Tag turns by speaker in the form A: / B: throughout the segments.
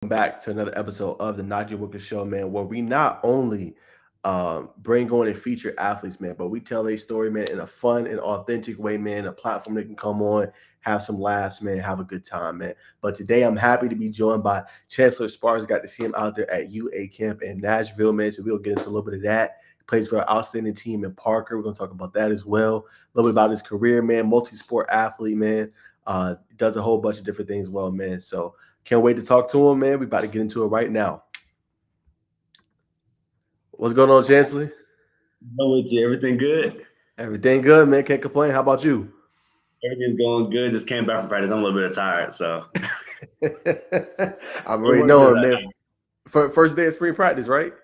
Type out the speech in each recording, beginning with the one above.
A: back to another episode of the Najee Show, man, where we not only bring on and feature athletes, man, but we tell a story, man, in a fun and authentic way, man, a platform that can come on, have some laughs, man, have a good time, man. But today I'm happy to be joined by Chancellor Sparks. Got to see him out there at UA camp in Nashville, man, so we'll get into a little bit of that. He plays for an outstanding team in Parker. We're going to talk about that as well. A little bit about his career, man, multi-sport athlete, man. Does a whole bunch of different things well, man. So can't wait to talk to him, man. We about to get into it right now. What's going on, Chancellor?
B: So with you, everything good?
A: Everything good, man. Can't complain. How about you?
B: Everything's going good. Just came back from practice. I'm a little bit tired, so
A: I'm
B: it
A: already
B: was good.
A: knowing, man. First day of spring practice, right?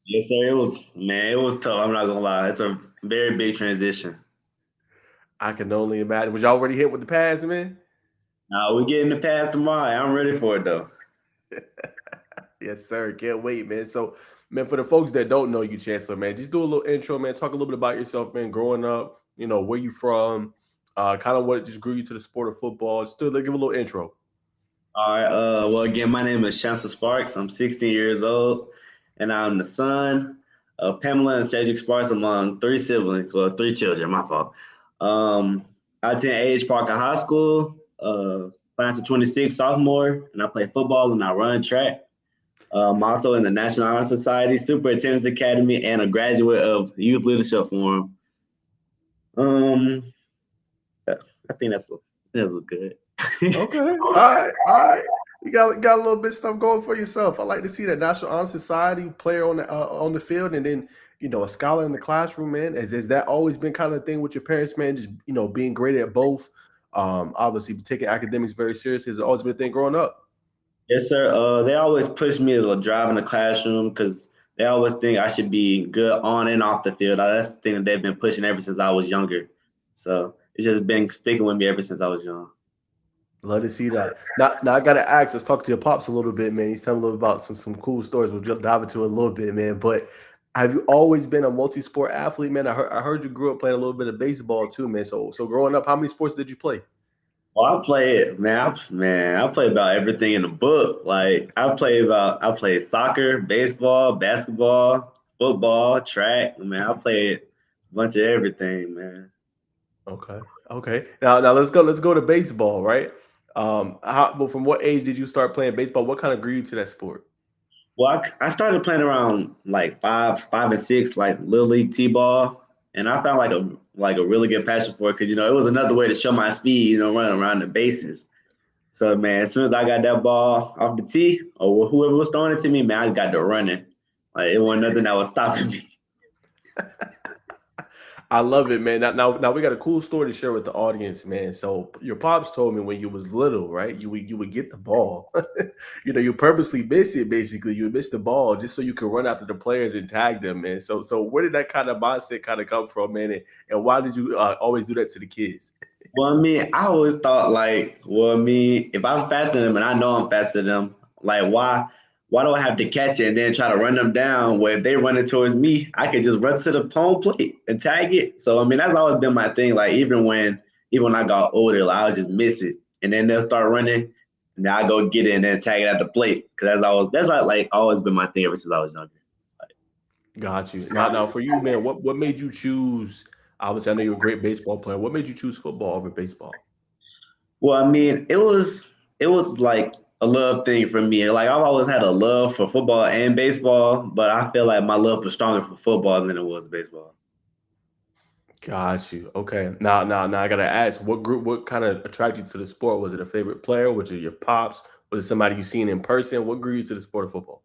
B: Yes, sir. It was tough. I'm not gonna lie. It's a very big transition.
A: I can only imagine. Was y'all already hit with the pads, man?
B: Now we getting the pass tomorrow. I'm ready for it though.
A: Yes, sir. Can't wait, man. So, man, for the folks that don't know you, Chancellor, man, just do a little intro, man. Talk a little bit about yourself, man. Growing up, where you from, kind of what just grew you to the sport of football. Just give a little intro.
B: All right. Well, again, my name is Chancellor Sparks. I'm 16 years old, and I'm the son of Pamela and Cedric Sparks among three siblings. Well, three children. My fault. Um, I attend A.H. Parker High School. Class of 26, sophomore, and I play football and I run track. I'm also in the National Honor Society, Superintendent's Academy, and a graduate of Youth Leadership Forum. Um, I think that's good.
A: Okay. All right. All right. You got a little bit of stuff going for yourself. I like to see that National Honor Society player on the field, and then a scholar in the classroom, man. Has that always been kind of the thing with your parents, man? Just being great at both. Obviously taking academics very seriously has always been a thing growing up.
B: Yes, sir. They always push me to drive in the classroom because they always think I should be good on and off the field. That's the thing that they've been pushing ever since I was younger. So it's just been sticking with me ever since I was young.
A: Love to see that. Now I gotta ask. Let's talk to your pops a little bit, man. He's telling a little about some cool stories. We'll just dive into it a little bit, man. But have you always been a multi-sport athlete, man? I heard you grew up playing a little bit of baseball too, man. So growing up, how many sports did you play?
B: Well, I play it, man. I play about everything in the book. Like I play soccer, baseball, basketball, football, track. Man, I played a bunch of everything, man.
A: Okay. Okay. Now let's go to baseball, right? Well, from what age did you start playing baseball? What kind of grew you to that sport?
B: Well, I started playing around like five and six, like little league t-ball, and I found like a really good passion for it because it was another way to show my speed, running around the bases. So man, as soon as I got that ball off the tee, or whoever was throwing it to me, man, I got to running. Like it wasn't nothing that was stopping me.
A: I love it, man. Now we got a cool story to share with the audience, man. So your pops told me when you was little, right? You would get the ball. You purposely miss it. Basically, you would miss the ball just so you could run after the players and tag them, man. So where did that kind of mindset kind of come from, man? And why did you always do that to the kids?
B: Well, I mean, I always thought like, well, I mean, if I'm faster than them and I know I'm faster than them, like why do I have to catch it and then try to run them down? Where if they running towards me, I could just run to the home plate and tag it. So I mean, that's always been my thing. Like even when I got older, like, I would just miss it, and then they'll start running, and then I go get it and then tag it at the plate. Because that's always been my thing ever since I was younger.
A: Got you. Now for you, man, what made you choose? Obviously, I know you're a great baseball player. What made you choose football over baseball?
B: Well, I mean, it was like a love thing for me. Like I've always had a love for football and baseball, but I feel like my love was stronger for football than it was baseball.
A: Got you. Okay. Now I gotta ask, what kind of attracted you to the sport? Was it a favorite player? Was it your pops? Was it somebody you seen in person? What grew you to the sport of football?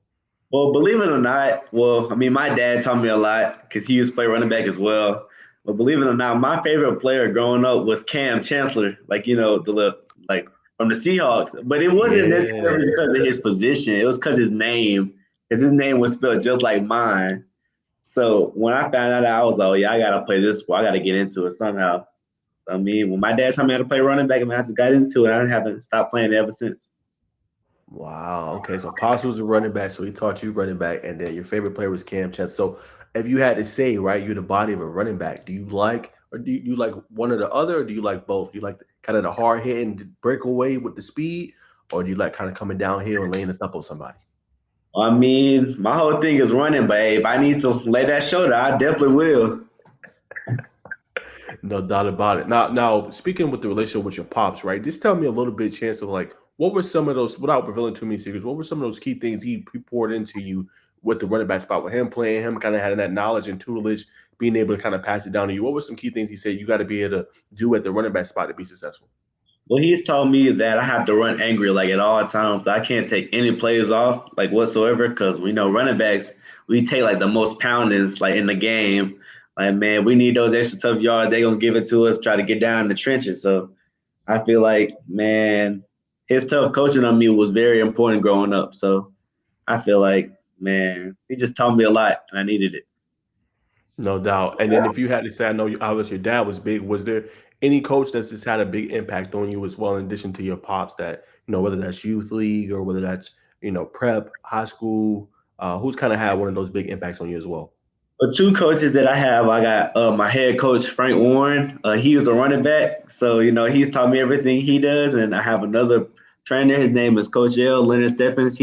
B: Well, believe it or not, well, I mean, my dad taught me a lot because he used to play running back as well. But believe it or not, my favorite player growing up was Cam Chancellor, like like from the Seahawks. But it wasn't necessarily
A: Yeah.
B: because of his position; it was because his name was spelled just like mine. So when I found out, I was like, oh, yeah, I gotta play this sport. I gotta get into it somehow. I mean, when my dad taught me how to play running back, I mean, I just got into it. I haven't stopped playing it ever since.
A: Wow. Okay. So Pops was a running back, so he taught you running back, and then your favorite player was Cam Chance. So if you had to say, right, you're the body of a running back, do you like or do you like one or the other, or do you like both? Do you like kind of the hard hitting breakaway with the speed, or do you like kind of coming downhill and laying a thump on somebody?
B: I mean, my whole thing is running, but hey, if I need to lay that shoulder, I definitely will.
A: No doubt about it. Now speaking with the relationship with your pops, right? Just tell me a little bit, chance of like what were some of those, without revealing too many secrets, what were some of those key things he poured into you with the running back spot, with him playing, him kind of having that knowledge and tutelage, being able to kind of pass it down to you? What were some key things he said you got to be able to do at the running back spot to be successful?
B: Well, he's told me that I have to run angry like at all times. I can't take any plays off like whatsoever because we know running backs we take like the most poundings like in the game. Like man, we need those extra tough yards. They gonna give it to us. Try to get down in the trenches. So I feel like man, his tough coaching on me was very important growing up. So I feel like man, he just taught me a lot and I needed it.
A: No doubt. And then if you had to say, I know you, obviously your dad was big. Was there any coach that's just had a big impact on you as well, in addition to your pops? That whether that's youth league or whether that's prep, high school, who's kind of had one of those big impacts on you as well?
B: The two coaches that I have, I got my head coach Frank Warren. He was a running back, so he's taught me everything he does. And I have another trainer. His name is Coach L. Leonard Stephens.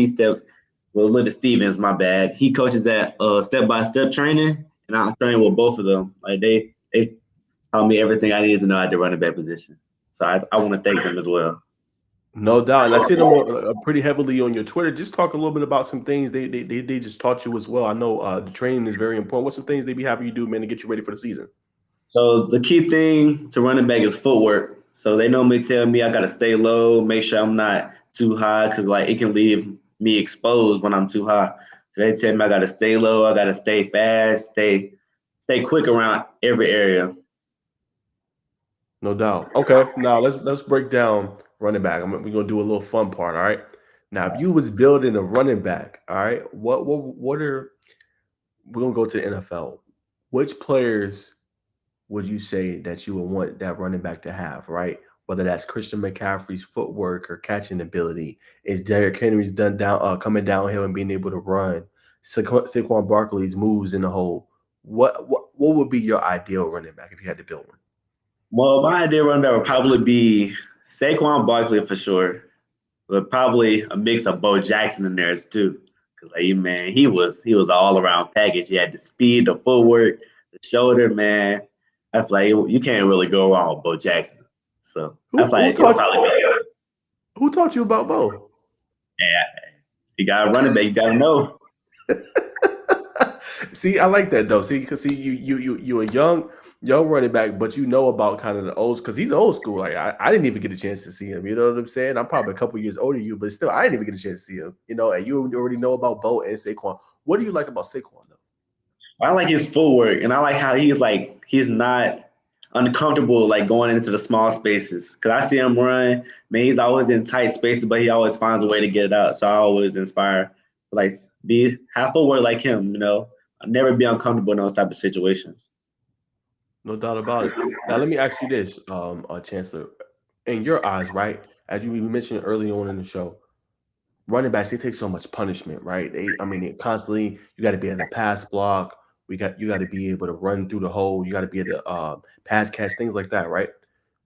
B: Leonard Stevens. My bad. He coaches that step by step training, and I train with both of them. Like they taught me everything I needed to know at the running back position. So I want to thank them as well.
A: No doubt. And I see them pretty heavily on your Twitter. Just talk a little bit about some things they just taught you as well. I know the training is very important. What's some things they be having you do, man, to get you ready for the season?
B: So the key thing to running back is footwork. So they normally tell me I gotta stay low, make sure I'm not too high, because like it can leave me exposed when I'm too high. So they tell me I gotta stay low, I gotta stay fast, stay quick around every area.
A: No doubt. Okay, now let's break down running back. We're gonna do a little fun part. All right. Now, if you was building a running back, all right, what are we're gonna go to the NFL? Which players would you say that you would want that running back to have? Right, whether that's Christian McCaffrey's footwork or catching ability, is Derrick Henry's done down coming downhill and being able to run, Saquon Barkley's moves in the hole. What would be your ideal running back if you had to build one?
B: Well, my idea running back would probably be Saquon Barkley for sure, but probably a mix of Bo Jackson in there too. Cause like man, he was an all around package. He had the speed, the footwork, the shoulder, man. I feel like you can't really go wrong with Bo Jackson. So I
A: Who
B: feel
A: who
B: like it'll
A: taught
B: probably be
A: who taught you about Bo?
B: yeah. You got to run it back. You got to know.
A: See, I like that though. See, because you a young running back, but you know about kind of the old, because he's old school. Like I didn't even get a chance to see him. You know what I'm saying? I'm probably a couple years older than you, but still, I didn't even get a chance to see him. And you already know about Bo and Saquon. What do you like about Saquon though?
B: I like his footwork, and I like how he's not uncomfortable like going into the small spaces. Cause I see him run, man. He's always in tight spaces, but he always finds a way to get it out. So I always inspire to, like be have footwork like him. I'll never be uncomfortable in those type of situations.
A: No doubt about it. Now, let me ask you this, Chancellor. In your eyes, right? As you mentioned early on in the show, running backs, they take so much punishment, right? They constantly, you got to be able to pass block. You got to be able to run through the hole. You got to be able to pass catch, things like that, right?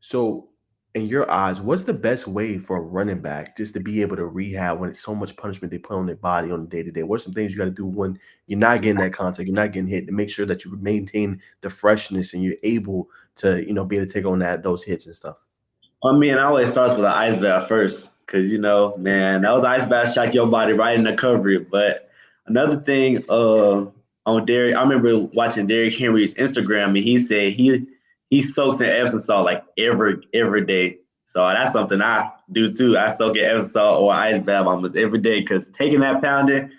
A: So, in your eyes, what's the best way for a running back just to be able to rehab when it's so much punishment they put on their body on the day to day? What are some things you got to do when you're not getting that contact, you're not getting hit, to make sure that you maintain the freshness and you're able to, be able to take on those hits and stuff?
B: I mean, it always starts with an ice bath first, because man, those ice baths shock your body right in the recovery. But another thing, on Derrick, I remember watching Derrick Henry's Instagram, and he said he soaks in Epsom salt like every day. So that's something I do too. I soak in Epsom salt or ice bath almost every day because taking that pounding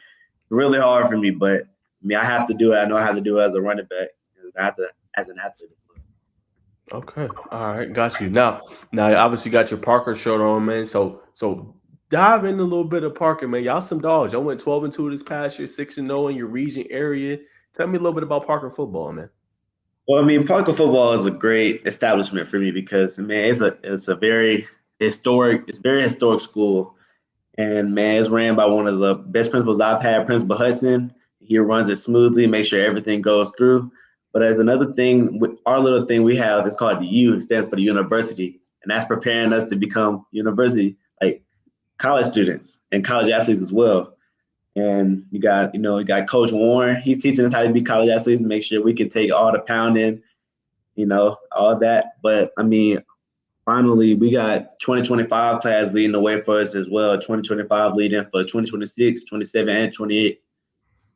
B: really hard for me. But I mean, I have to do it. I know how to do it as a running back, and I have to as an athlete.
A: Okay. All right. Got you. Now you obviously got your Parker shirt on, man. So dive in a little bit of Parker, man. Y'all some dogs. Y'all went 12-2 this past year, 6-0 in your region area. Tell me a little bit about Parker football, man.
B: Well, I mean, Parker football is a great establishment for me because man, it's a very historic school, and man, it's ran by one of the best principals I've had, Principal Hudson. He runs it smoothly, make sure everything goes through. But as another thing, with our little thing we have is called the U, it stands for the university, and that's preparing us to become university, like college students and college athletes as well. And you got Coach Warren. He's teaching us how to be college athletes, make sure we can take all the pounding, all that. But I mean, finally, we got 2025 class leading the way for us as well. 2025 leading for 2026, 27, and 28.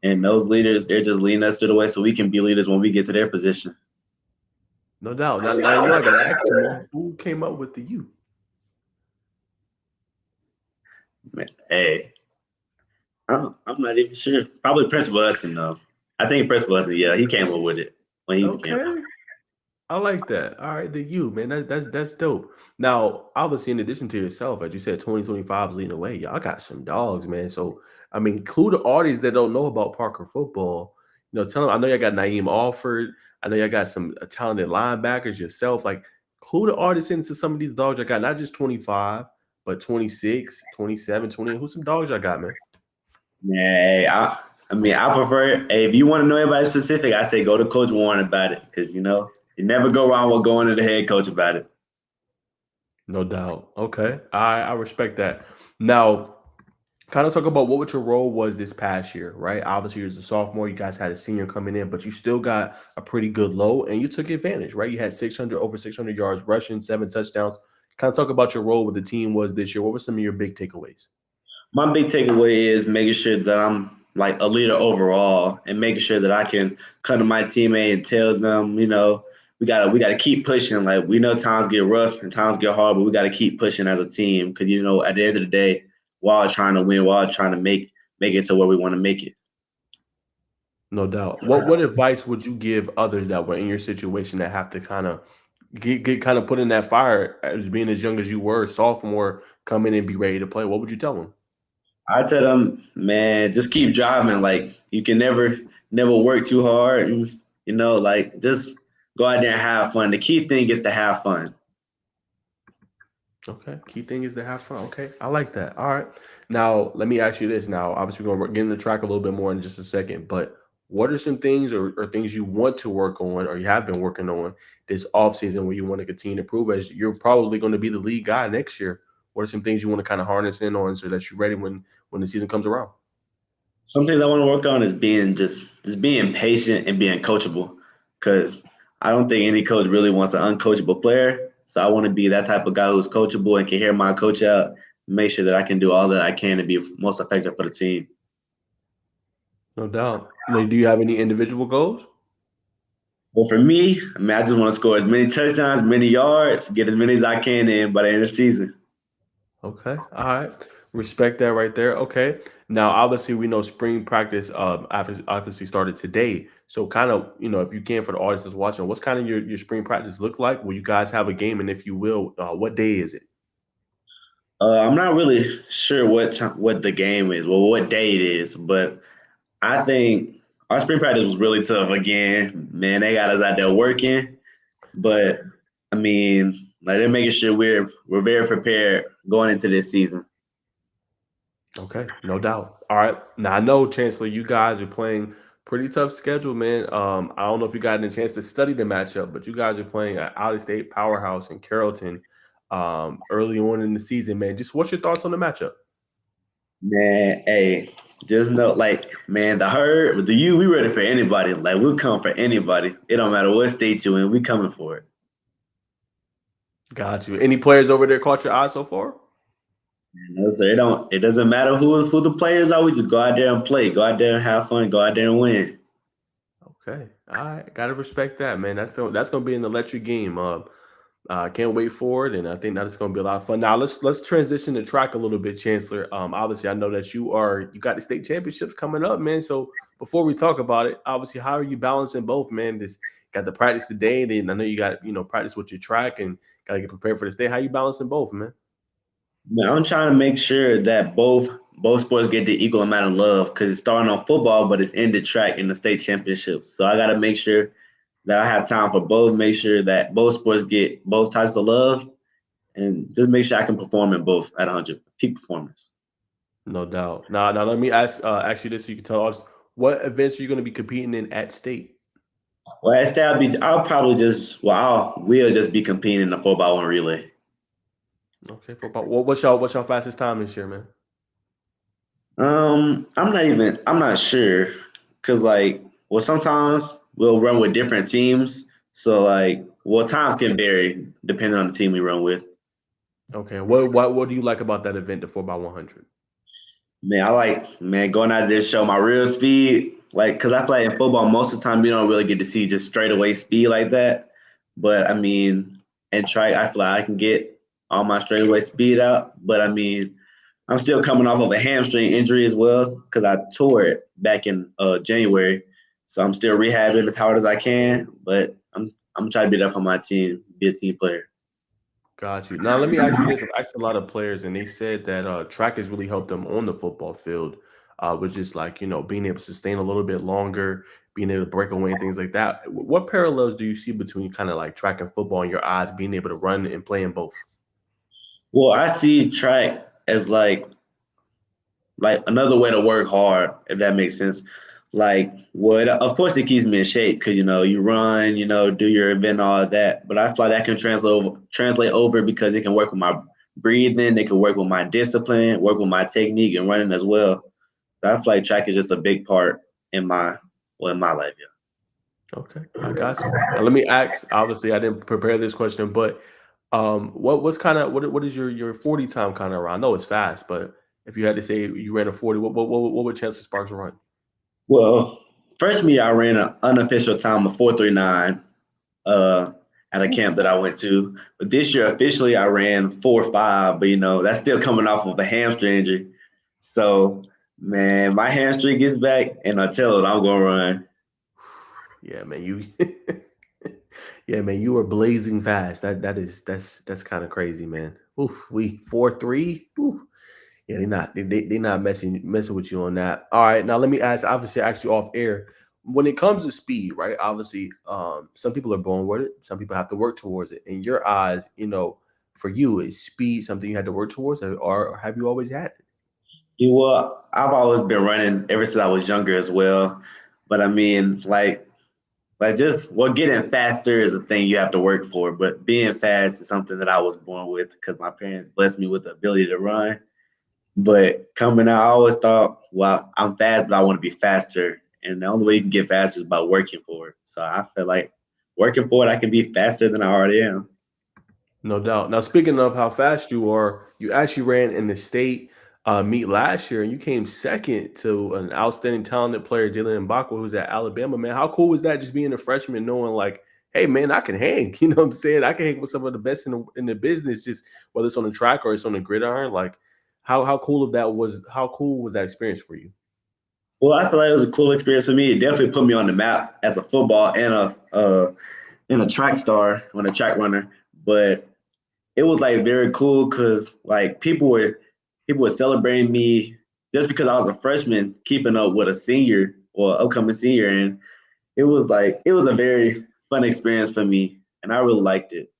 B: And those leaders, they're just leading us to the way so we can be leaders when we get to their position.
A: No doubt. Now I got to ask you, man, who came up with the you?
B: Man, hey, I'm not even sure. Probably Principal Hudson, though. I think Principal Hudson, yeah, he came up with it when he became.
A: Okay. I like that. All right, the you, man. That's dope. Now, obviously, in addition to yourself, as you said, 2025 is leading the way. Y'all got some dogs, man. So, I mean, clue the audience that don't know about Parker football. Tell them. I know y'all got Naeem Alford. I know y'all got some talented linebackers yourself. Like, clue the audience into some of these dogs I got. Not just 25, but 26, 27, 28. Who's some dogs y'all got, man?
B: Yeah, I mean, I prefer. Hey, if you want to know anybody specific, I say go to Coach Warren about it because you never go wrong with going to the head coach about it.
A: No doubt. Okay. I respect that. Now, kind of talk about what your role was this past year, right? Obviously, you're a sophomore. You guys had a senior coming in, but you still got a pretty good load, and you took advantage, right? You had 600 yards rushing, 7 touchdowns. Kind of talk about your role with the team was this year. What were some of your big takeaways?
B: My big takeaway is making sure that I'm like a leader overall and making sure that I can come to my teammate and tell them, we gotta keep pushing. Like we know times get rough and times get hard, but we gotta keep pushing as a team because at the end of the day, we're all trying to win, we're all trying to make it to where we want to make it.
A: No doubt. What advice would you give others that were in your situation that have to kind of get kind of put in that fire as being as young as you were, sophomore, come in and be ready to play? What would you tell them?
B: I tell them, man, just keep driving. Like you can never work too hard. And, like just go out there and have fun. The key thing is to have fun.
A: Okay. Key thing is to have fun. Okay. I like that. All right. Now, let me ask you this. Now, obviously, we're going to get into the track a little bit more in just a second, but what are some things or things you want to work on or you have been working on this offseason where you want to continue to prove as you're probably going to be the lead guy next year? What are some things you want to kind of harness in on so that you're ready when the season comes around?
B: Something I want to work on is being just being patient and being coachable. Because I don't think any coach really wants an uncoachable player. So I want to be that type of guy who's coachable and can hear my coach out, make sure that I can do all that I can to be most effective for the team.
A: No doubt. Now, do you have any individual goals?
B: Well, for me, I mean, I just want to score as many touchdowns, many yards, get as many as I can in by the end of the season.
A: Okay. All right. Respect that right there. Okay. Now, obviously, we know spring practice obviously started today. So, kind of, if you can, for the audience that's watching, what's kind of your spring practice look like? Will you guys have a game? And if you will, what day is it?
B: I'm not really sure what the game is, well, what day it is, but I think our spring practice was really tough again. Man, they got us out there working, but I mean, like they're making sure we're very prepared going into this season.
A: Okay. No doubt. All right. Now, I know, Chancellor, you guys are playing pretty tough schedule, man. I don't know if you got a chance to study the matchup, but you guys are playing an out of state powerhouse in Carrollton early on in the season, man. Just what's your thoughts on the matchup?
B: Man, hey, just know, like, man, the herd with the U, we ready for anybody. Like, we'll come for anybody. It don't matter what state you in, we coming for it.
A: Got you. Any players over there caught your eye so far?
B: So it doesn't matter who the players are. We just go out there and play, go out there and have fun, go out there and win.
A: Okay. All right. Gotta respect that, man. That's gonna be an electric game. I can't wait for it, and I think that's gonna be a lot of fun. Now let's transition the track a little bit, Chancellor. Obviously, I know that you got the state championships coming up, man. So before we talk about it, obviously, how are you balancing both, man? This got the practice today, and then I know you got practice with your track and gotta get prepared for the state. How you balancing both, man?
B: Man, I'm trying to make sure that both sports get the equal amount of love because it's starting on football, but it's in the track in the state championships. So I got to make sure that I have time for both, make sure that both sports get both types of love, and just make sure I can perform in both at 100 peak performance.
A: No doubt. Now let me ask you this so you can tell us what events are you going to be competing in at state?
B: Well, at state, I'll probably we'll just be competing in the 4x1 relay.
A: Okay, football. What's your fastest time this year, man?
B: I'm not sure, cause like, well, sometimes we'll run with different teams, so like, well, times can vary depending on the team we run with.
A: Okay, what do you like about that event, the 4x100?
B: Man, I like going out there to show my real speed. Like, cause I feel like in football, most of the time you don't really get to see just straight away speed like that. But I mean, in track, I feel like I can get all my straightaway speed out. But I mean, I'm still coming off of a hamstring injury as well because I tore it back in January. So I'm still rehabbing as hard as I can. But I'm trying to be there for my team, be a team player.
A: Got you. Now let me ask you this. I've asked a lot of players, and they said that track has really helped them on the football field, with just like being able to sustain a little bit longer, being able to break away and things like that. What parallels do you see between kind of like track and football in your eyes, being able to run and play in both?
B: Well, I see track as like another way to work hard, if that makes sense. Like, what? Of course, it keeps me in shape because you run, do your event, all of that. But I feel like that can translate over because it can work with my breathing, it can work with my discipline, work with my technique and running as well. So I feel like track is just a big part in my life. Yeah.
A: Okay, I got you. Now let me ask. Obviously, I didn't prepare this question, but what's kind of what is your 40 time kind of around? I know it's fast, but if you had to say you ran a 40, what would Chancellor Sparks run?
B: Well, freshman year I ran an unofficial time of 4:39 uh, at a camp that I went to. But this year, officially, I ran 4:05. But that's still coming off of a hamstring injury. So, man, my hamstring gets back, and I tell it I'm gonna run.
A: Yeah, man, yeah, man, you were blazing fast. That's kind of crazy, man. Oof, we 4-3. Oof. Yeah, they not messing with you on that. All right, now let me ask. Obviously, I asked you off air. When it comes to speed, right? Obviously, some people are born with it. Some people have to work towards it. In your eyes, for you, is speed something you had to work towards, or have you always had it?
B: Well, I've always been running ever since I was younger as well. But I mean, like just getting faster is a thing you have to work for. But being fast is something that I was born with because my parents blessed me with the ability to run. But coming out, I always thought, well, I'm fast, but I want to be faster. And the only way you can get faster is by working for it. So I feel like working for it, I can be faster than I already am.
A: No doubt. Now, speaking of how fast you are, you actually ran in the state meet last year, and you came second to an outstanding talented player, Dylan Mbakwa, who's at Alabama. Man, how cool was that? Just being a freshman, knowing like, hey, man, I can hang. You know what I'm saying? I can hang with some of the best in the business, just whether it's on the track or it's on the gridiron. Like, how cool of that was? How cool was that experience for you?
B: Well, I feel like it was a cool experience for me. It definitely put me on the map as a football and a track star, and a track runner. But it was like very cool because like people were celebrating me just because I was a freshman, keeping up with a senior or upcoming senior, and it was a very fun experience for me, and I really liked it.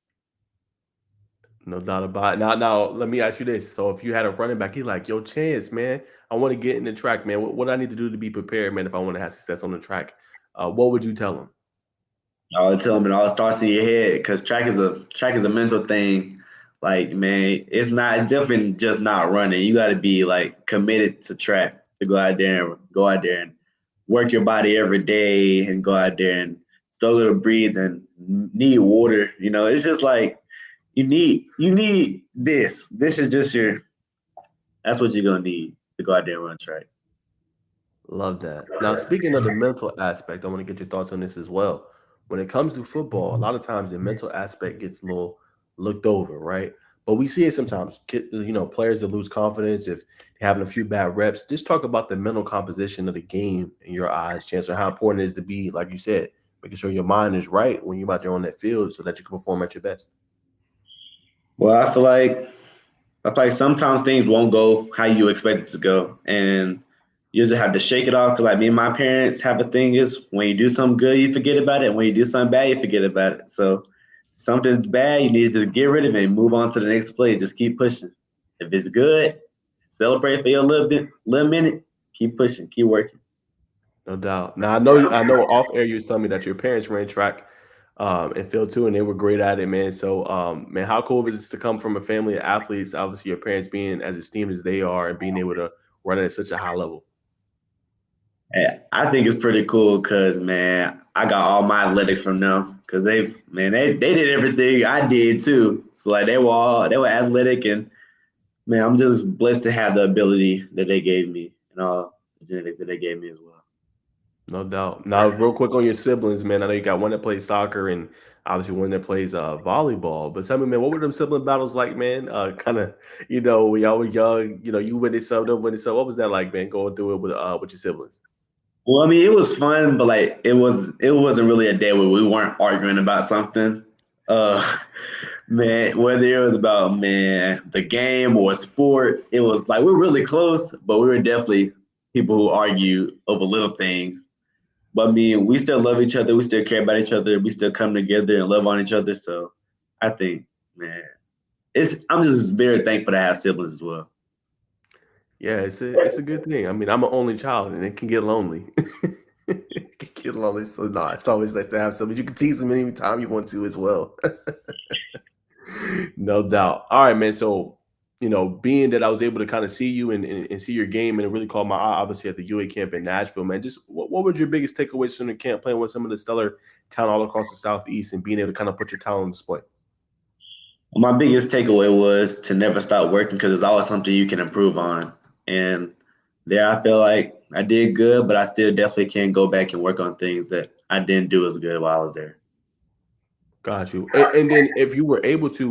A: No doubt about it. Now, let me ask you this. So, if you had a running back, he's like, yo, Chance, man, I want to get in the track, man. What I need to do to be prepared, man, if I want to have success on the track? What would you tell him?
B: I would tell them it all starts in your head because track is a mental thing. Like man, it's definitely just not running. You got to be like committed to track to go out there and work your body every day and go out there and struggle to breathe and need water. It's just like you need this. This is just your that's what you're gonna need to go out there and run track.
A: Love that. Now, speaking of the mental aspect, I want to get your thoughts on this as well. When it comes to football, a lot of times the mental aspect gets a little looked over, right? But we see it sometimes. Players that lose confidence if they're having a few bad reps. Just talk about the mental composition of the game in your eyes, Chancellor. How important it is to be, like you said, making sure your mind is right when you're out there on that field, so that you can perform at your best.
B: Well, I feel like sometimes things won't go how you expect it to go, and you just have to shake it off. Cause like me and my parents have a thing is when you do something good, you forget about it. When you do something bad, you forget about it. So something's bad, you need to get rid of it and move on to the next play. Just keep pushing. If it's good, celebrate for your little minute. Keep pushing, keep working.
A: No doubt. Now I know off air you was telling me that your parents ran track. and Phil too, and they were great at it, man. So, man, how cool is it to come from a family of athletes? Obviously, your parents being as esteemed as they are and being able to run at such a high level.
B: Yeah, I think it's pretty cool because man, I got all my athletics from them because they did everything I did too. So like they were athletic and man, I'm just blessed to have the ability that they gave me and all the genetics that they gave me as well.
A: No doubt. Now, real quick on your siblings, man. I know you got one that plays soccer and obviously one that plays volleyball. But tell me, man, what were them sibling battles like, man? Kind of, when y'all were young, you winning some, them winning some. What was that like, man? Going through it with your siblings.
B: Well, I mean, it was fun, but like it wasn't really a day where we weren't arguing about something. Uh, man, whether it was about man the game or sport, it was like we're really close, but we were definitely people who argue over little things. But I mean, we still love each other. We still care about each other. We still come together and love on each other. So I think, man, I'm just very thankful to have siblings as well.
A: Yeah, it's a good thing. I mean, I'm an only child, and it can get lonely. It can get lonely, so no, it's always nice to have somebody. You can tease them anytime you want to as well. No doubt. All right, man. So, being that I was able to kind of see you and see your game and it really caught my eye, obviously at the UA camp in Nashville, man. Just what were your biggest takeaways from the camp playing with some of the stellar talent all across the Southeast and being able to kind of put your talent on display?
B: My biggest takeaway was to never stop working because there's always something you can improve on. And there, I feel like I did good, but I still definitely can go back and work on things that I didn't do as good while I was there.
A: Got you. And then if you were able to,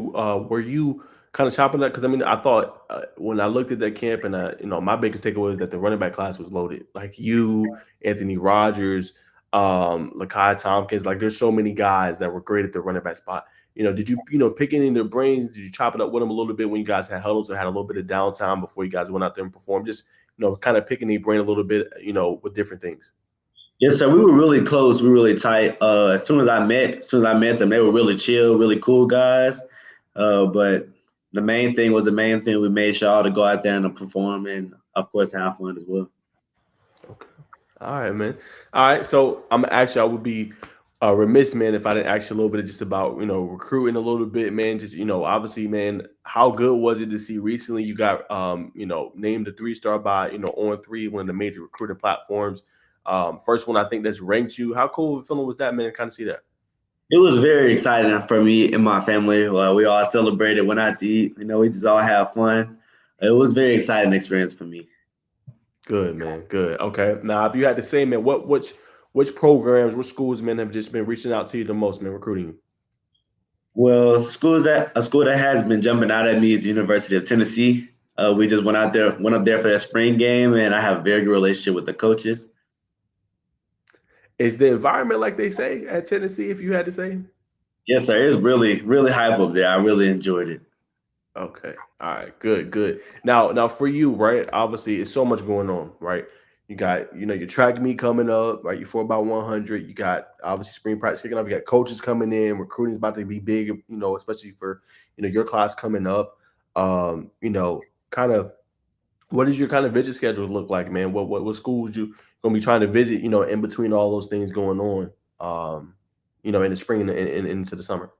A: were you kind of chopping that? Because I mean, I thought when I looked at that camp and my biggest takeaway was that the running back class was loaded. Like you, Anthony Rogers, Lakai Tompkins. Like there's so many guys that were great at the running back spot. Did you pick any of their brains? Did you chop it up with them a little bit when you guys had huddles or had a little bit of downtime before you guys went out there and performed? Just kind of picking their brain a little bit, with different things.
B: Yes, sir. We were really close. We were really tight. As soon as I met them, they were really chill, really cool guys. But the main thing was the main thing. We made sure all to go out there and perform, and of course have fun as well.
A: Okay. All right, man. All right. So I would be remiss, man, if I didn't ask you a little bit just about, recruiting a little bit, man. Just, obviously, man, how good was it to see recently you got, named a 3-star by, On3, one of the major recruiting platforms. First one I think that's ranked you. How cool of a feeling was that, man? Kind of see that.
B: It was very exciting for me and my family. We all celebrated, went out to eat. We just all had fun. It was a very exciting experience for me.
A: Good, man. Good. Okay. Now, if you had to say, man, which programs, which schools, man, have just been reaching out to you the most, man, recruiting you?
B: Well, a school that has been jumping out at me is the University of Tennessee. We just went up there for that spring game, and I have a very good relationship with the coaches.
A: Is the environment like they say at Tennessee, if you had to say?
B: Yes, sir. It's really, really hype up there. I really enjoyed it.
A: Okay. All right. Good. Good. Now for you, right? Obviously, it's so much going on, right? You got, your track meet coming up, right? You're for about 100. You got obviously spring practice kicking off. You got coaches coming in. Recruiting is about to be big, especially for your class coming up. Kind of what does your kind of visit schedule look like, man? What schools you gonna be trying to visit? In between all those things going on, in the spring and into the summer.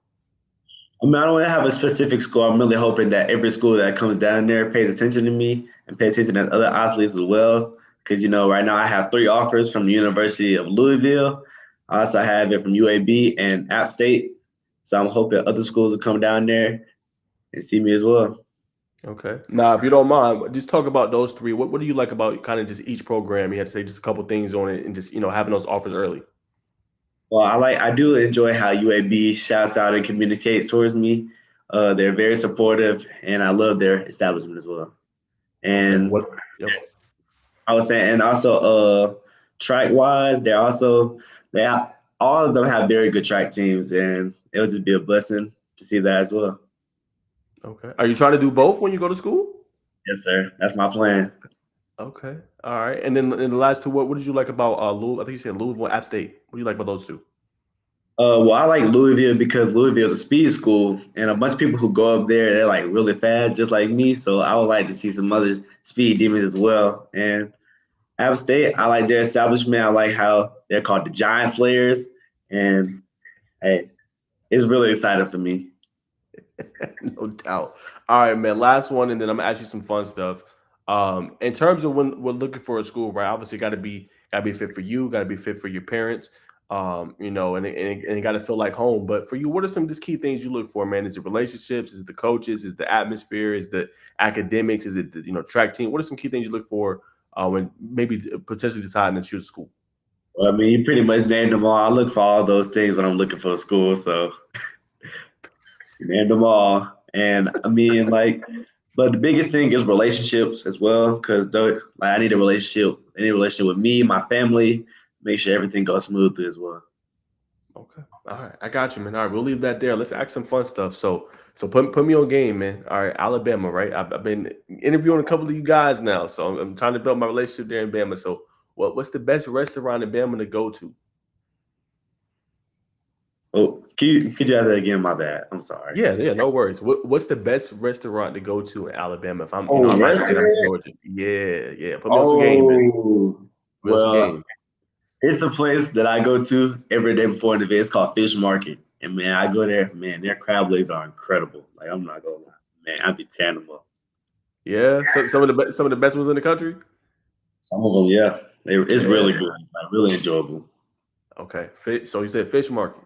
B: I mean, I don't have a specific school. I'm really hoping that every school that comes down there pays attention to me and pays attention to other athletes as well. Because, right now I have 3 offers from the University of Louisville. I also have it from UAB and App State. So I'm hoping other schools will come down there and see me as well.
A: Okay. Now, if you don't mind, just talk about those three. What do you like about kind of just each program? You had to say just a couple things on it and just, having those offers early.
B: Well, I do enjoy how UAB shouts out and communicates towards me. They're very supportive, and I love their establishment as well.
A: Okay.
B: And
A: What? Yep.
B: I was saying, and also track wise, all of them have very good track teams, and it would just be a blessing to see that as well.
A: Okay. Are you trying to do both when you go to school?
B: Yes, sir. That's my plan.
A: Okay. All right. And then in the last two, what did you like about Louisville? I think you said Louisville, App State. What do you like about those two?
B: Well, I like Louisville because Louisville is a speed school, and a bunch of people who go up there, they're like really fast, just like me. So I would like to see some other speed demons as well. And App State, I like their establishment. I like how they're called the Giant Slayers. And hey, It's really exciting for me.
A: No doubt. All right, man. Last one, and then I'm gonna ask you some fun stuff. In terms of when we're looking for a school, right? Obviously, got to be fit for you, got to be fit for your parents. And it got to feel like home. But for you, what are some just key things you look for, man? Is it relationships? Is it the coaches? Is it the atmosphere? Is the academics? Is it the track team? What are some key things you look for when maybe potentially deciding to choose a school?
B: Well, I mean, you pretty much named them all. I look for all those things when I'm looking for a school. So you named them all. And I mean, like, but the biggest thing is relationships as well, because like I need a relationship, with me, my family, make sure everything goes smoothly as well.
A: Okay. All right. I got you, man. All right. We'll leave that there. Let's ask some fun stuff. So put me on game, man. All right. Alabama, right? I've been interviewing a couple of you guys now. So I'm trying to build my relationship there in Bama. So what's the best restaurant in Bama to go to?
B: Oh, could you ask that again? My bad. I'm sorry.
A: Yeah, yeah, no worries. What's the best restaurant to go to in Alabama? If
B: Oh,
A: I might say I'm in
B: restaurant?
A: Georgia. Yeah, yeah. Put me on some game, man.
B: Oh,
A: Put me on some
B: well,
A: game.
B: it's a place that I go to every day before the event. It's called Fish Market. And man, I go there, man, their crab legs are incredible. Like I'm not gonna lie. Man, I'd be tearing them up.
A: Yeah. So some of the best ones in the country.
B: Some of them, yeah. It's really
A: Yeah.
B: good. Like really enjoyable.
A: Okay. So you said fish market.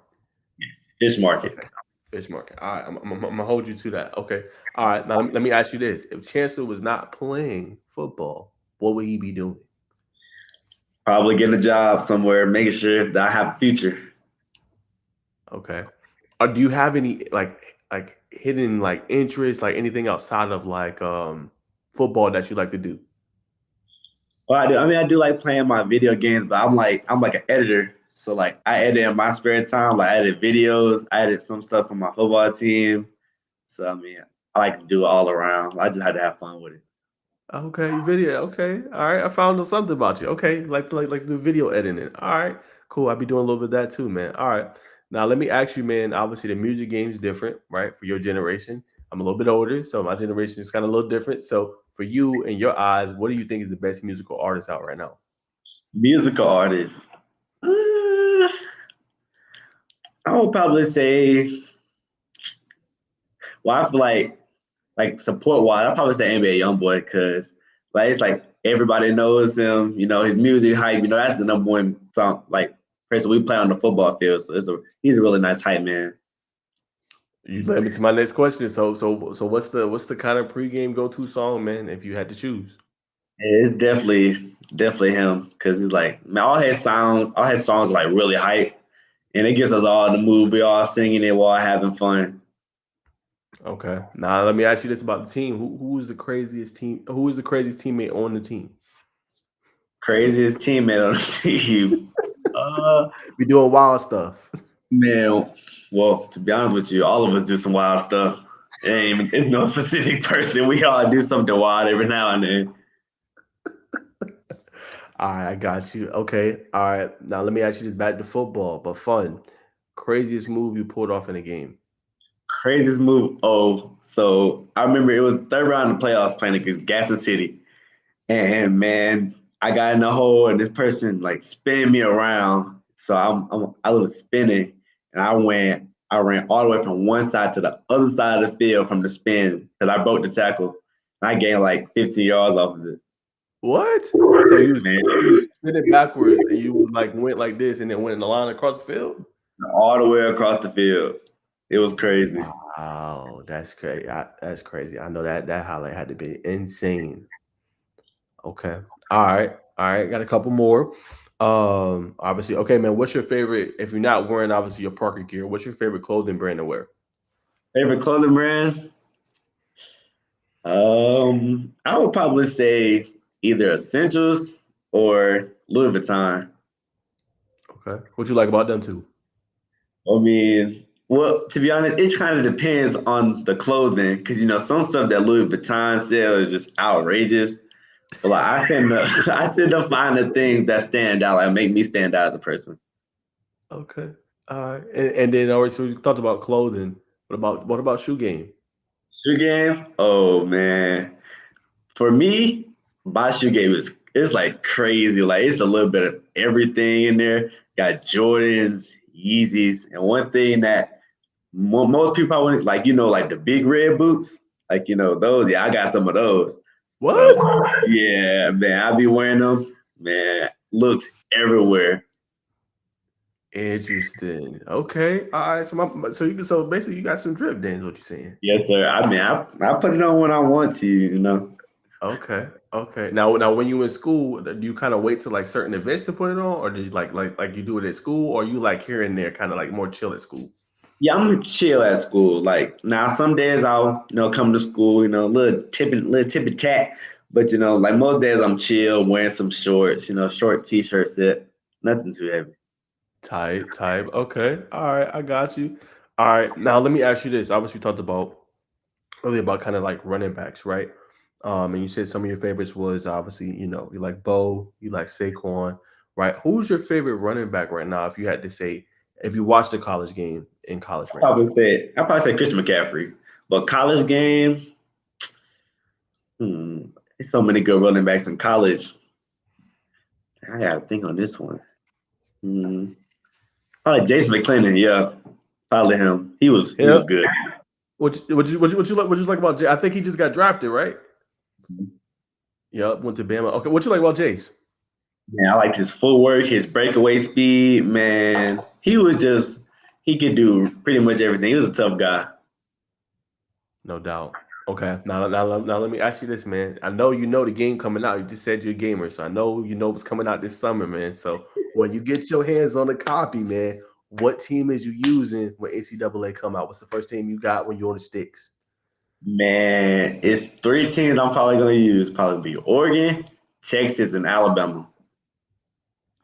B: Yes. Fish Market.
A: Okay. Fish market. All right, I'm gonna hold you to that. Okay. All right. Now let me ask you this: if Chancellor was not playing football, what would he be doing?
B: Probably getting a job somewhere, making sure that I have a future.
A: Okay. Or do you have any like hidden like interests, like anything outside of like football that you like to do?
B: Well, I do. I mean, I do like playing my video games, but I'm like an editor. So like I edit in my spare time. Like I edit videos. I edit some stuff for my football team. So I mean, I like to do it all around. I just had to have fun with it.
A: Okay, video. Okay, all right. I found out something about you. Okay, like the video editing. All right, cool. I'll be doing a little bit of that too, man. All right. Now let me ask you, man. Obviously, the music game is different, right? For your generation, I'm a little bit older, so my generation is kind of a little different. So for you, in your eyes, what do you think is the best musical artist out right now?
B: Musical artists. I would probably say, well, I feel like support wise, I'd probably say NBA YoungBoy because like it's like everybody knows him. You know his music hype. You know that's the number one song like person we play on the football field. So he's a really nice hype man.
A: You led me to my next question. So what's the kind of pregame go to song, man? If you had to choose.
B: It's definitely him because he's like man, all his songs are like really hype, and it gets us all in the mood. We all singing it while having fun.
A: Okay. Now let me ask you this about the team. Who is the craziest team? Who is the craziest teammate on the team?
B: Craziest teammate on the team. Uh,
A: We doing wild stuff.
B: Man, well, to be honest with you, all of us do some wild stuff. It's no specific person. We all do something wild every now and then.
A: All right, I got you. Okay. All right. Now let me ask you this back to football, but fun. Craziest move you pulled off in a game.
B: Craziest move. Oh, so I remember it was third round of the playoffs playing against Gaston City. And man, I got in the hole and this person like spin me around. So I was spinning and I ran all the way from one side to the other side of the field from the spin because I broke the tackle. And I gained like 15 yards off of it.
A: What? So you was
B: Man,
A: spinning backwards and you like went like this and then went in the line across the field?
B: all the way across the field. It was crazy.
A: Wow, that's crazy. That's crazy. I know that highlight had to be insane. Okay. All right. All right. Got a couple more. Obviously, okay, man. What's your favorite? If you're not wearing obviously your Parker gear, what's your favorite clothing brand to wear?
B: Favorite clothing brand? I would probably say either Essentials or Louis Vuitton.
A: Okay. What you like about them too?
B: I mean, well, to be honest, it kind of depends on the clothing because you know some stuff that Louis Vuitton sells is just outrageous. But like I tend to, I tend to find the things that stand out, like make me stand out as a person.
A: Okay. All right. And then already, so we talked about clothing. What about shoe game?
B: Shoe game? Oh man, for me, my shoe game is it's like crazy. Like it's a little bit of everything in there. Got Jordans, Yeezys, and one thing that Most people probably like like the big red boots, like those. Yeah, I got some of those. So
A: What?
B: yeah, man, I be wearing them. Man, looks everywhere.
A: Interesting. Okay. All right. So basically you got some drip then is what you're saying.
B: Yes, sir. I mean, I put it on when I want to.
A: Okay. Okay. Now when you in school, do you kind of wait till like certain events to put it on, or do you like you do it at school, or you like here and there, kind of like more chill at school?
B: Yeah, I'm gonna chill at school. Like now, some days I'll come to school, little tippy tat. But like most days I'm chill, wearing some shorts, short t-shirt set, nothing too heavy.
A: Type, type. Okay. All right. I got you. All right. Now let me ask you this. Obviously, we talked about earlier about kind of like running backs, right? And you said some of your favorites was obviously, you like Bo, you like Saquon, right? Who's your favorite running back right now? If you had to say, if you watched the college game in college right now,
B: I probably say Christian McCaffrey, but college game, hmm, there's so many good running backs in college. I gotta think on this one. Hmm. Probably Jason McClendon, yeah, probably him. He
A: yeah.
B: was good.
A: What you like about Jay? I think he just got drafted, right? Yep, went to Bama. Okay, what you like about Jace?
B: Man, I like his footwork, his breakaway speed. Man, he could do pretty much everything. He was a tough guy.
A: No doubt. Okay, now let me ask you this, man. I know you know the game coming out. You just said you're a gamer, so I know you know what's coming out this summer, man. So when you get your hands on a copy, man, what team is you using when NCAA come out? What's the first team you got when you're on the sticks?
B: Man, it's three teams I'm probably gonna use. Probably be Oregon, Texas, and Alabama.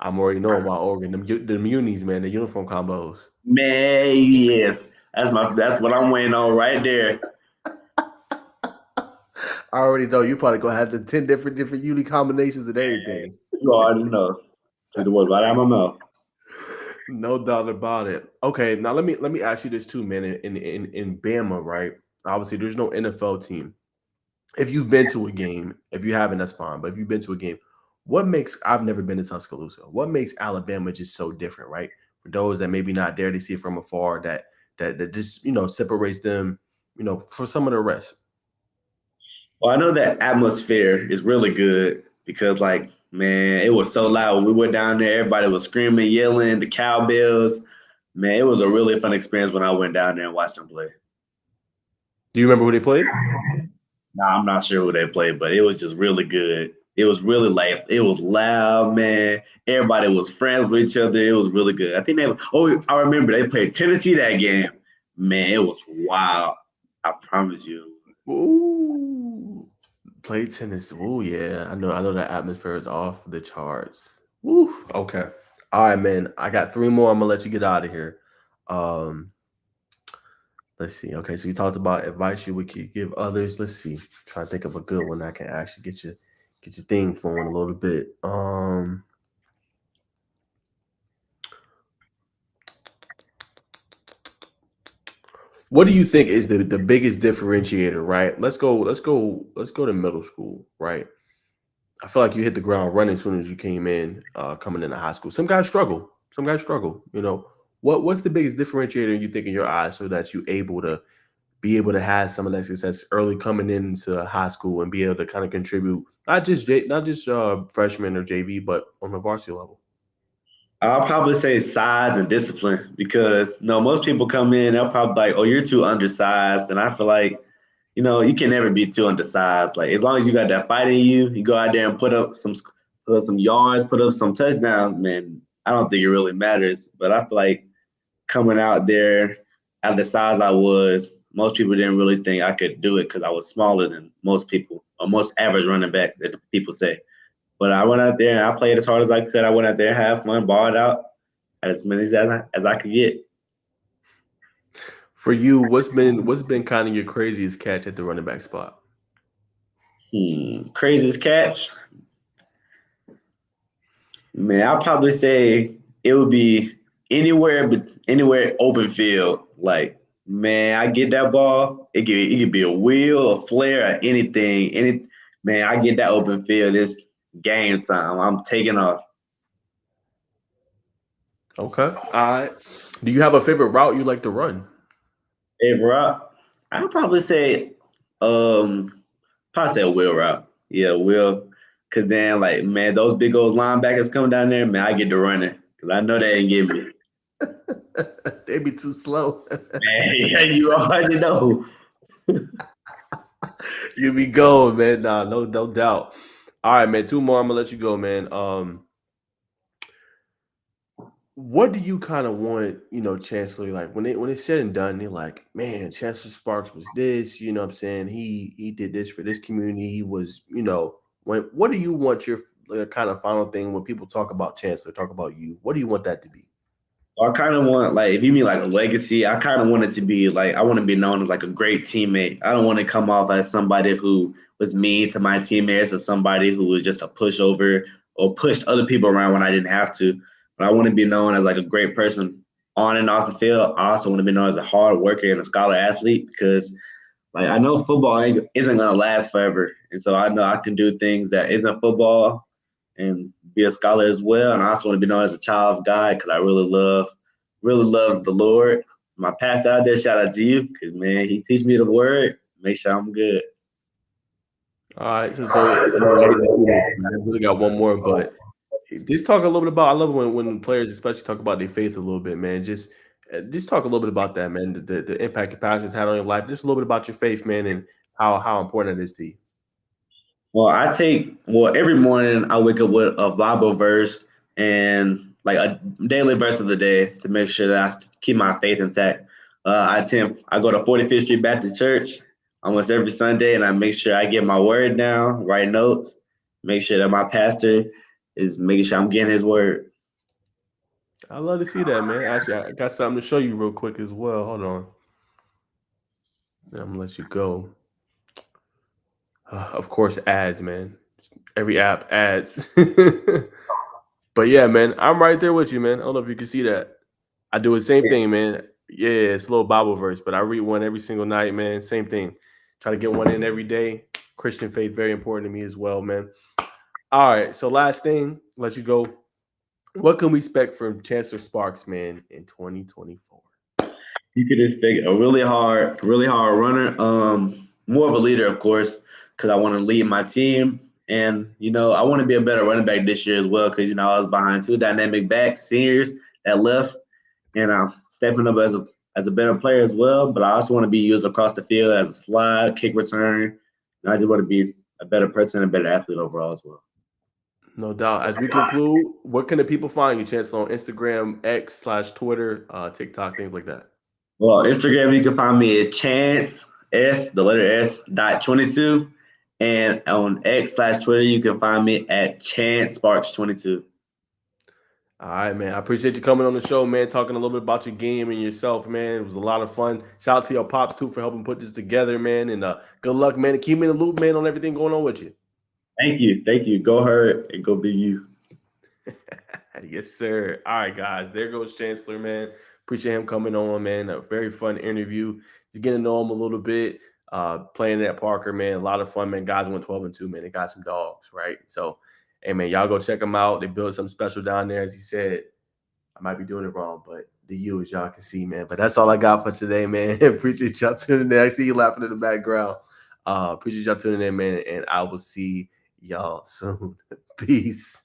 A: I'm already knowing about Oregon. The munis, man, the uniform combos.
B: Man, yes, that's what I'm waiting on right there.
A: I already know you probably gonna have the 10 different uni combinations and everything.
B: You already know. To the word right out of my mouth.
A: No doubt about it. Okay, now let me ask you this too, man. In Bama, right? Obviously, there's no NFL team. If you've been to a game, if you haven't, that's fine. But if you've been to a game, what makes I've never been to Tuscaloosa. What makes Alabama just so different, right? For those that maybe not there, they see it from afar that just separates them, for some of the rest.
B: Well, I know that atmosphere is really good because, like, man, it was so loud when we went down there. Everybody was screaming, yelling, the cowbells. Man, it was a really fun experience when I went down there and watched them play.
A: Do you remember who they played?
B: Now I'm not sure who they played, but it was just really good. It was really like it was loud, man. Everybody was friends with each other. It was really good. I think they. Oh, I remember they played Tennessee that game. Man, it was wild. I promise you.
A: Ooh, play tennis. Ooh, yeah. I know that atmosphere is off the charts. Ooh, okay. All right, man. I got three more. I'm gonna let you get out of here. Um, let's see. Okay, so you talked about advice you would give others. Let's see. Try to think of a good one that can actually get your thing flowing a little bit. What do you think is the biggest differentiator, right? Let's go to middle school, right? I feel like you hit the ground running as soon as you came in, coming into high school. Some guys struggle. Some guys struggle. What's the biggest differentiator you think in your eyes so that you able to have some of that success early coming into high school and be able to kind of contribute not just freshman or JV, but on the varsity level.
B: I'll probably say size and discipline because most people come in, they'll probably be like, oh, you're too undersized. And I feel like, you can never be too undersized. Like as long as you got that fight in you, you go out there and put up some yards, put up some touchdowns, man. I don't think it really matters. But I feel like coming out there at the size I was, most people didn't really think I could do it because I was smaller than most people or most average running backs that people say. But I went out there and I played as hard as I could. I went out there, had fun, balled out, had as many as I could get.
A: For you, what's been kind of your craziest catch at the running back spot?
B: Craziest catch, man. I'll probably say it would be but anywhere open field. Like, man, I get that ball. It could be a wheel, a flare, or anything. Man, I get that open field. It's game time. I'm taking off.
A: Okay. All right. Do you have a favorite route you like to run?
B: Favorite route? I'd probably say a wheel route. Yeah, wheel. Cause then like man, those big old linebackers come down there, man, I get to running. Cause I know they ain't get me.
A: They be too slow.
B: Man, yeah, you already know.
A: You be going, man. Nah, no doubt. All right, man. Two more. I'm gonna let you go, man. What do you kind of want, Chancellor, like when it's said and done, they're like, man, Chancellor Sparks was this, you know what I'm saying? He did this for this community. He was, what do you want your kind of final thing when people talk about Chancellor, talk about you? What do you want that to be?
B: I kind of want like if you mean like a legacy, I kind of want it to be like I want to be known as like a great teammate. I don't want to come off as somebody who was mean to my teammates or somebody who was just a pushover or pushed other people around when I didn't have to. But I want to be known as like a great person on and off the field. I also want to be known as a hard worker and a scholar athlete because like I know football isn't gonna last forever, and so I know I can do things that isn't football and be a scholar as well. And I also want to be known as a child of God because I really love the Lord. My pastor out there, shout out to you because man, he teach me the word, make sure I'm good.
A: All right, so let me do this. Man. I really got one more, but just talk a little bit about. I love when players, especially, talk about their faith a little bit, man. Just talk a little bit about that, man. The impact your pastor's had on your life. Just a little bit about your faith, man, and how important it is to you.
B: Well, every morning I wake up with a Bible verse and like a daily verse of the day to make sure that I keep my faith intact. I go to 45th Street Baptist Church almost every Sunday, and I make sure I get my word down, write notes, make sure that my pastor is making sure I'm getting his word.
A: I love to see that, man. Actually, I got something to show you real quick as well. Hold on, I'm gonna let you go. Of course, ads, man. Every app ads. But yeah, man, I'm right there with you, man. I don't know if you can see that. I do the same thing, man. Yeah, it's a little Bible verse, but I read one every single night, man. Same thing. Try to get one in every day. Christian faith, very important to me as well, man. All right. So last thing, let you go. What can we expect from Chancellor Sparks, man, in 2024?
B: You could expect a really hard runner. More of a leader, of course, because I want to lead my team, and I want to be a better running back this year as well. Because I was behind two dynamic backs, seniors that left, and I'm stepping up as a better player as well. But I also want to be used across the field as a slide, kick return. And I just want to be a better person and a better athlete overall as well.
A: No doubt. As we conclude, where can the people find you, Chancellor, on Instagram, X/Twitter, TikTok, things like that?
B: Well, Instagram, you can find me at Chance S, the letter S dot 22. And on X/Twitter, you can find me at Chance Sparks 22.
A: All right, man. I appreciate you coming on the show, man. Talking a little bit about your game and yourself, man. It was a lot of fun. Shout out to your pops too for helping put this together, man. And good luck, man. And keep me in the loop, man, on everything going on with you.
B: Thank you. Thank you. Go her and go be you.
A: Yes, sir. All right, guys. There goes Chancellor, man. Appreciate him coming on, man. A very fun interview. Just getting to know him a little bit. Playing at Parker, man. A lot of fun, man. Guys went 12-2, man. They got some dogs, right? So, hey, man, y'all go check them out. They built something special down there, as he said. I might be doing it wrong, but the you, as y'all can see, man. But that's all I got for today, man. Appreciate y'all tuning in. I see you laughing in the background. Appreciate y'all tuning in, man. And I will see y'all soon. Peace.